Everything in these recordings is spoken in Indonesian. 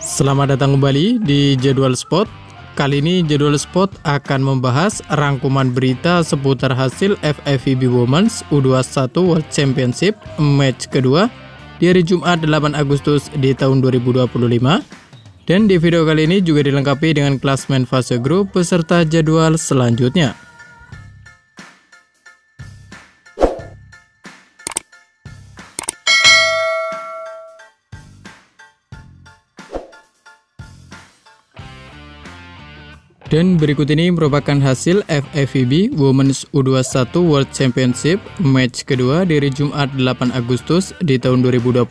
Selamat datang kembali di Jadwal Sport. Kali ini Jadwal Sport akan membahas rangkuman berita seputar hasil FIVB Women's U21 World Championship match kedua di hari Jumat 8 Agustus di tahun 2025. Dan di video kali ini juga dilengkapi dengan klasemen fase grup beserta jadwal selanjutnya. Dan berikut ini merupakan hasil FIVB Women's U21 World Championship match kedua dari Jumat 8 Agustus di tahun 2025,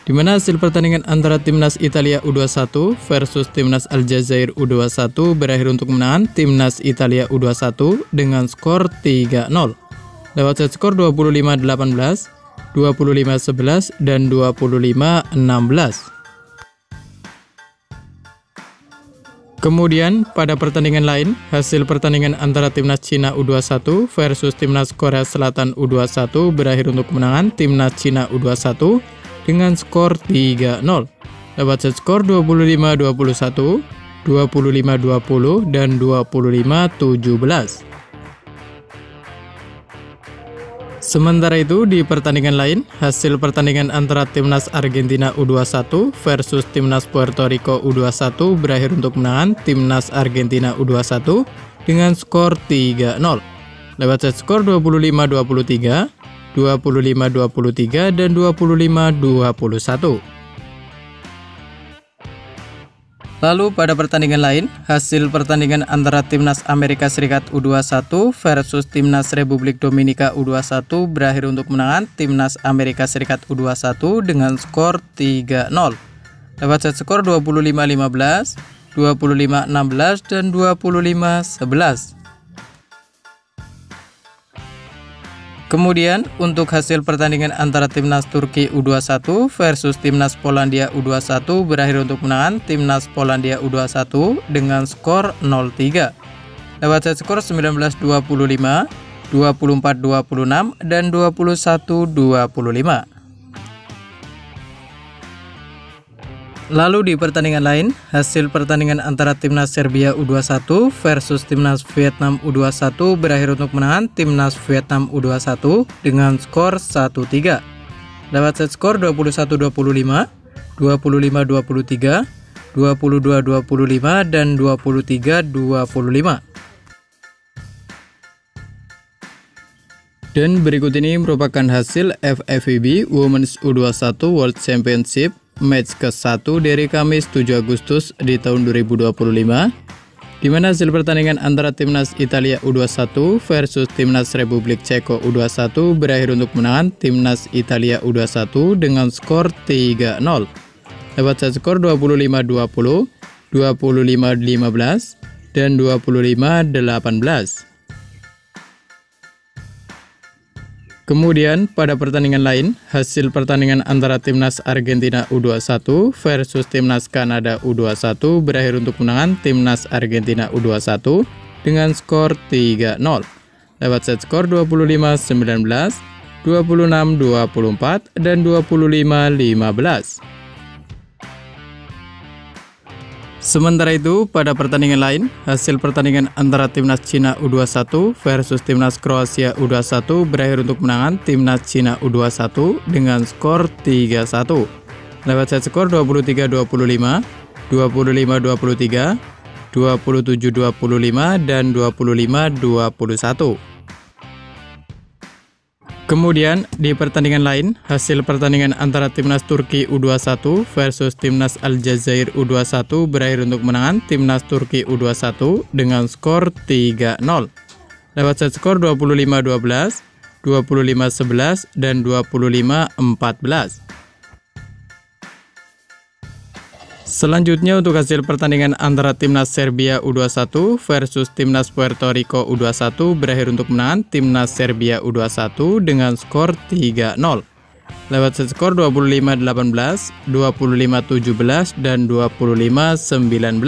di mana hasil pertandingan antara timnas Italia U21 versus timnas Aljazair U21 berakhir untuk kemenangan timnas Italia U21 dengan skor 3-0 lewat set skor 25-18, 25-11, dan 25-16. Kemudian pada pertandingan lain, hasil pertandingan antara timnas Cina U21 versus timnas Korea Selatan U21 berakhir untuk kemenangan timnas Cina U21 dengan skor 3-0 lewat set skor 25-21, 25-20, dan 25-17. Sementara itu di pertandingan lain, hasil pertandingan antara timnas Argentina U21 versus timnas Puerto Rico U21 berakhir untuk kemenangan timnas Argentina U21 dengan skor 3-0 lewat set skor 25-23, 25-23, dan 25-21. Lalu pada pertandingan lain, hasil pertandingan antara timnas Amerika Serikat U21 versus timnas Republik Dominika U21 berakhir untuk kemenangan timnas Amerika Serikat U21 dengan skor 3-0 lewat set skor 25-15, 25-16, dan 25-11. Kemudian untuk hasil pertandingan antara timnas Turki U21 versus timnas Polandia U21 berakhir untuk kemenangan timnas Polandia U21 dengan skor 0-3 lewat set skor 19-25, 24-26, dan 21-25. Lalu di pertandingan lain, hasil pertandingan antara timnas Serbia U21 versus timnas Vietnam U21 berakhir untuk kemenangan timnas Vietnam U21 dengan skor 1-3 lewat set skor 21-25, 25-23, 22-25, dan 23-25. Dan berikut ini merupakan hasil FIVB Women's U21 World Championship match ke-1 dari Kamis 7 Agustus di tahun 2025, di mana hasil pertandingan antara timnas Italia U21 versus timnas Republik Ceko U21 berakhir untuk kemenangan timnas Italia U21 dengan skor 3-0 lewat set skor 25-20, 25-15, dan 25-18. Kemudian pada pertandingan lain, hasil pertandingan antara timnas Argentina U21 versus timnas Kanada U21 berakhir untuk kemenangan timnas Argentina U21 dengan skor 3-0 lewat set skor 25-19, 26-24, dan 25-15. Sementara itu, pada pertandingan lain, hasil pertandingan antara timnas Cina U21 versus timnas Kroasia U21 berakhir untuk kemenangan timnas Cina U21 dengan skor 3-1 lewat set skor 23-25, 25-23, 27-25, dan 25-21. Kemudian di pertandingan lain, hasil pertandingan antara timnas Turki U21 versus timnas Aljazair U21 berakhir untuk kemenangan timnas Turki U21 dengan skor 3-0 lewat set skor 25-12, 25-11, dan 25-14. Selanjutnya untuk hasil pertandingan antara timnas Serbia U21 versus timnas Puerto Rico U21 berakhir untuk kemenangan timnas Serbia U21 dengan skor 3-0 lewat set skor 25-18, 25-17, dan 25-19.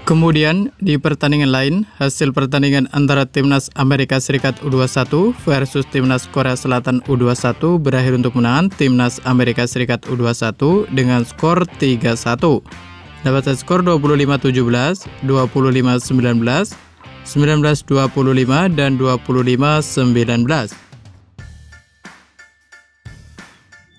Kemudian di pertandingan lain, hasil pertandingan antara Timnas Amerika Serikat U21 versus Timnas Korea Selatan U21 berakhir untuk kemenangan Timnas Amerika Serikat U21 dengan skor 3-1. Dapat skor 25-17, 25-19, 19-25, dan 25-19.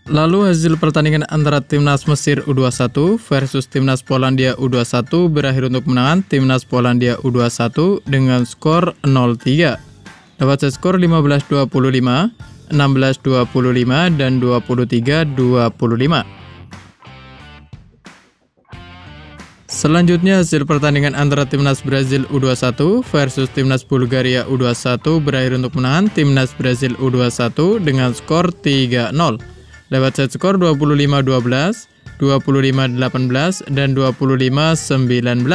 Lalu hasil pertandingan antara Timnas Mesir U21 versus Timnas Polandia U21 berakhir untuk kemenangan Timnas Polandia U21 dengan skor 0-3. Dapat skor 15-25, 16-25, dan 23-25. Selanjutnya hasil pertandingan antara Timnas Brazil U21 versus Timnas Bulgaria U21 berakhir untuk kemenangan Timnas Brazil U21 dengan skor 3-0. Dapat set skor 25-12, 25-18, dan 25-19.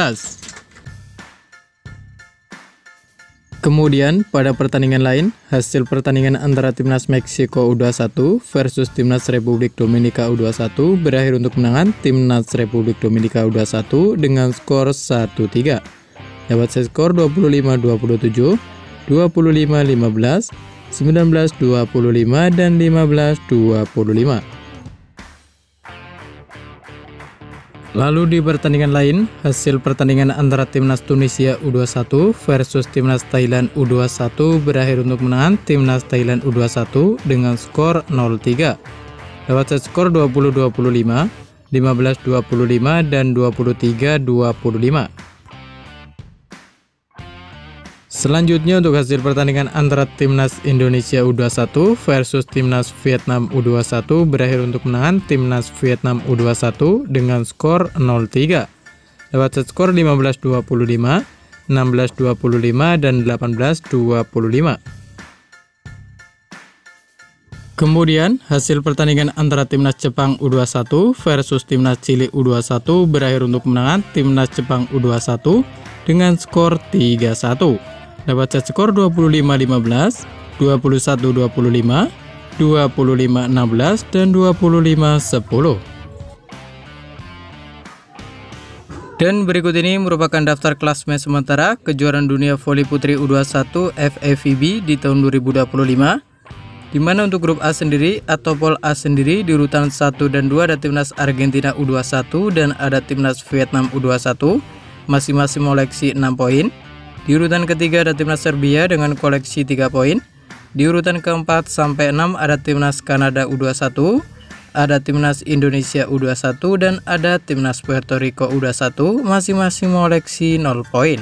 Kemudian pada pertandingan lain, hasil pertandingan antara Timnas Meksiko U21 versus Timnas Republik Dominika U21 berakhir untuk kemenangan Timnas Republik Dominika U21 dengan skor 1-3. Dapat set skor 25-27, 25-15, 19-25, dan 15-25. Lalu di pertandingan lain, hasil pertandingan antara Timnas Tunisia U21 versus Timnas Thailand U21 berakhir untuk kemenangan Timnas Thailand U21 dengan skor 0-3. Dapat set skor 20-25, 15-25, dan 23-25. Selanjutnya untuk hasil pertandingan antara Timnas Indonesia U21 versus Timnas Vietnam U21 berakhir untuk kemenangan Timnas Vietnam U21 dengan skor 0-3. Dapat set skor 15-25, 16-25, dan 18-25. Kemudian hasil pertandingan antara Timnas Jepang U21 versus Timnas Chili U21 berakhir untuk kemenangan Timnas Jepang U21 dengan skor 3-1. Dapat set skor 25-15, 21-25, 25-16, dan 25-10. Dan berikut ini merupakan daftar klasemen sementara kejuaraan dunia voli putri U21 FIVB di tahun 2025, di mana untuk grup A sendiri atau pol A sendiri di urutan 1 dan 2 ada Timnas Argentina U21 dan ada Timnas Vietnam U21, masing-masing koleksi 6 poin. Di urutan ketiga ada Timnas Serbia dengan koleksi 3 poin. Di urutan keempat sampai 6 ada Timnas Kanada U21, ada Timnas Indonesia U21, dan ada Timnas Puerto Rico U21, masing-masing koleksi 0 poin.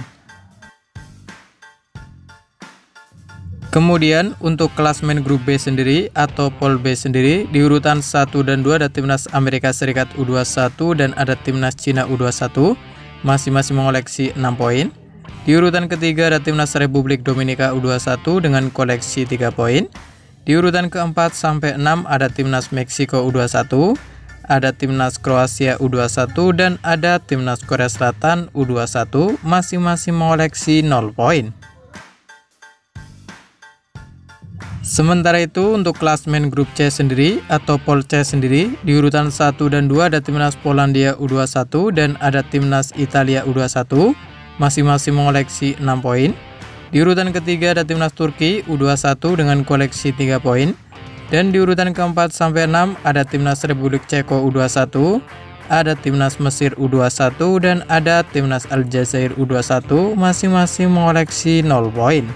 Kemudian untuk klasmen grup B sendiri atau pol B sendiri di urutan 1 dan 2 ada Timnas Amerika Serikat U21 dan ada Timnas Cina U21, masing-masing mengoleksi 6 poin. Di urutan ketiga ada Timnas Republik Dominika U21 dengan koleksi 3 poin. Di urutan keempat sampai 6 ada Timnas Meksiko U21, ada Timnas Kroasia U21, dan ada Timnas Korea Selatan U21, masing-masing mengoleksi 0 poin. Sementara itu untuk klasmen grup C sendiri atau pol C sendiri di urutan 1 dan 2 ada Timnas Polandia U21 dan ada Timnas Italia U21, masing-masing mengoleksi 6 poin. Di urutan ketiga ada Timnas Turki U21 dengan koleksi 3 poin. Dan di urutan keempat sampai 6 ada Timnas Republik Ceko U21, ada Timnas Mesir U21, dan ada Timnas Aljazair U21, masing-masing mengoleksi 0 poin.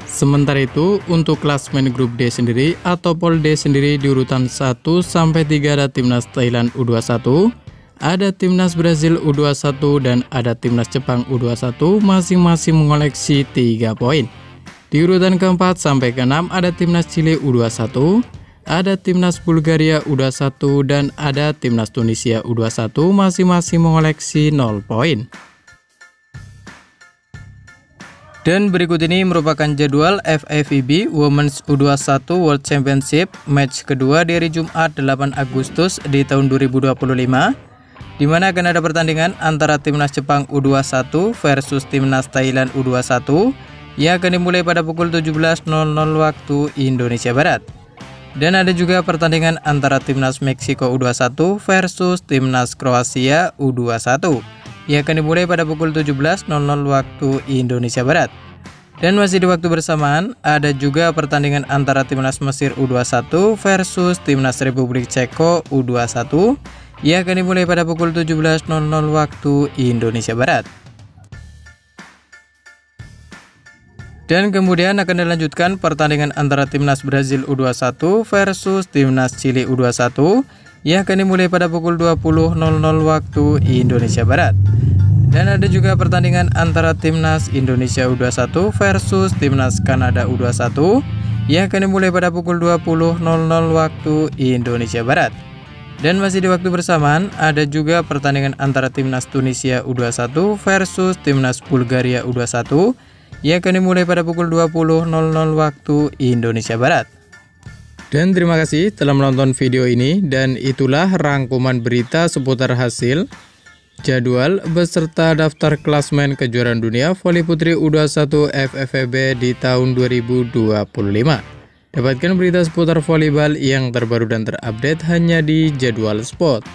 Sementara itu untuk klasmen grup D sendiri atau pol D sendiri di urutan 1 sampai 3 ada Timnas Thailand U21, ada Timnas Brazil U21, dan ada Timnas Jepang U21, masing-masing mengoleksi 3 poin. Di urutan keempat sampai ke-6 ada Timnas Chili U21, ada Timnas Bulgaria U21, dan ada Timnas Tunisia U21, masing-masing mengoleksi 0 poin. Dan berikut ini merupakan jadwal FIVB Women's U21 World Championship match kedua dari Jumat 8 Agustus di tahun 2025, di mana akan ada pertandingan antara Timnas Jepang U21 versus Timnas Thailand U21 yang akan dimulai pada pukul 17.00 waktu Indonesia Barat. Dan ada juga pertandingan antara timnas Meksiko U21 versus timnas Kroasia U21 yang akan dimulai pada pukul 17.00 waktu Indonesia Barat. Dan masih di waktu bersamaan, ada juga pertandingan antara timnas Mesir U21 versus timnas Republik Ceko U21 yang akan dimulai pada pukul 17.00 waktu Indonesia Barat. Dan kemudian akan dilanjutkan pertandingan antara timnas Brazil U21 versus timnas Chili U21 yang akan dimulai pada pukul 20.00 waktu Indonesia Barat. Dan ada juga pertandingan antara timnas Indonesia U21 versus timnas Kanada U21 yang akan dimulai pada pukul 20.00 waktu Indonesia Barat. Dan masih di waktu bersamaan, ada juga pertandingan antara timnas Tunisia U21 versus timnas Bulgaria U21 yang akan dimulai pada pukul 20.00 waktu Indonesia Barat. Dan terima kasih telah menonton video ini, dan itulah rangkuman berita seputar hasil, jadwal, beserta daftar klasmen kejuaraan dunia voli putri U21 FFVB di tahun 2025. Dapatkan berita seputar volleyball yang terbaru dan terupdate hanya di Jadwal Sport.